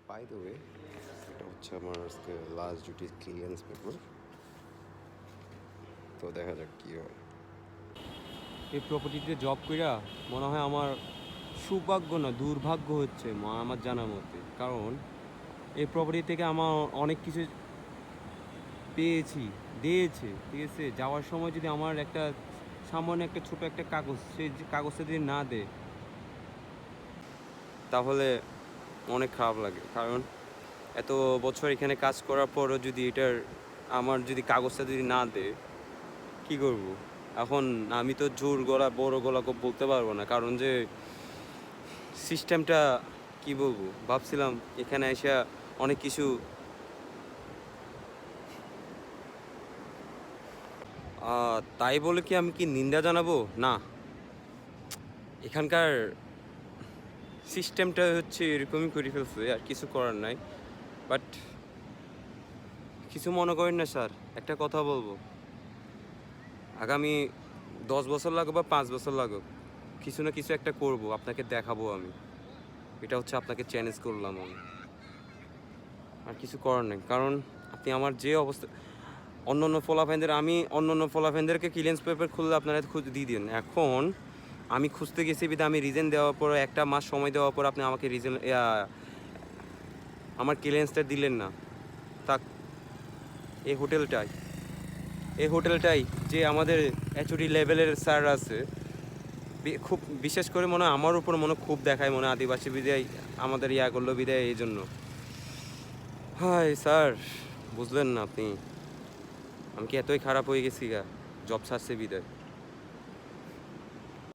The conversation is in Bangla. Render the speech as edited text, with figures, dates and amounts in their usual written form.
বাই দ্য ওয়ে, এটা হচ্ছে আমার আজকে লাস্ট ডিউটি ক্লিয়ারেন্স পেপার। তো দেখা যাক কী হয়। এই প্রপার্টিতে জব কইরা মনে হয় আমার সৌভাগ্য না দুর্ভাগ্য হচ্ছে আমার জানার মতে। কারণ এই প্রপার্টি থেকে আমার অনেক কিছু পেয়েছি, দিয়েছে, ঠিক আছে? যাওয়ার সময় যদি আমার একটা সামান্য একটা ছোট একটা কাগজ, সেই যে কাগজটা যদি না দেয় তাহলে অনেক খারাপ লাগে। কারণ এত বছর এখানে কাজ করার পরও যদি এটার আমার যদি কাগজটা যদি না দেয় কী করব? এখন আমি তো জোর গলা বড় গলা বলতে পারবো না, কারণ যে সিস্টেমটা কি বলবো, ভাবছিলাম এখানে এসে অনেক কিছু তাই বলে কি আমি কি নিন্দা জানাবো? না, এখানকার সিস্টেমটা হচ্ছে এরকমই করে ফেলছে, আর কিছু করার নাই। বাট কিছু মনে করেন না স্যার, একটা কথা বলবো, আগামী 10 বছর লাগুক বা 5 বছর লাগুক, কিছু না কিছু একটা করব, আপনাকে দেখাবো আমি। এটা হচ্ছে আপনাকে চ্যালেঞ্জ করলাম আমি, আর কিছু করার নেই। কারণ আপনি আমার যে অবস্থা, অন্য অন্য ফলাফেনদেরকে ক্লিয়ারেন্স পেপার খুললে আপনারা খুঁজে দিয়ে দিন। এখন আমি খুঁজতে গেছি বিধা আমি রিজেন দেওয়ার পর 1 মাস সময় দেওয়ার পর আপনি আমাকে রিজেন আমার ক্লিয়ারেন্সটা দিলেন না। তাক এই হোটেলটাই যে আমাদের এইচওডি লেভেলের স্যার আছে, খুব বিশেষ করে মনে হয় আমার উপর মনে খুব দেখায়, মনে আদিবাসী বিদায় আমাদের করলো বিদায়, এই জন্য। হাই স্যার, বুঝলেন না আপনি আমি কি এতই খারাপ হয়ে গেছি গা জব ছাড়ছে বিদায়?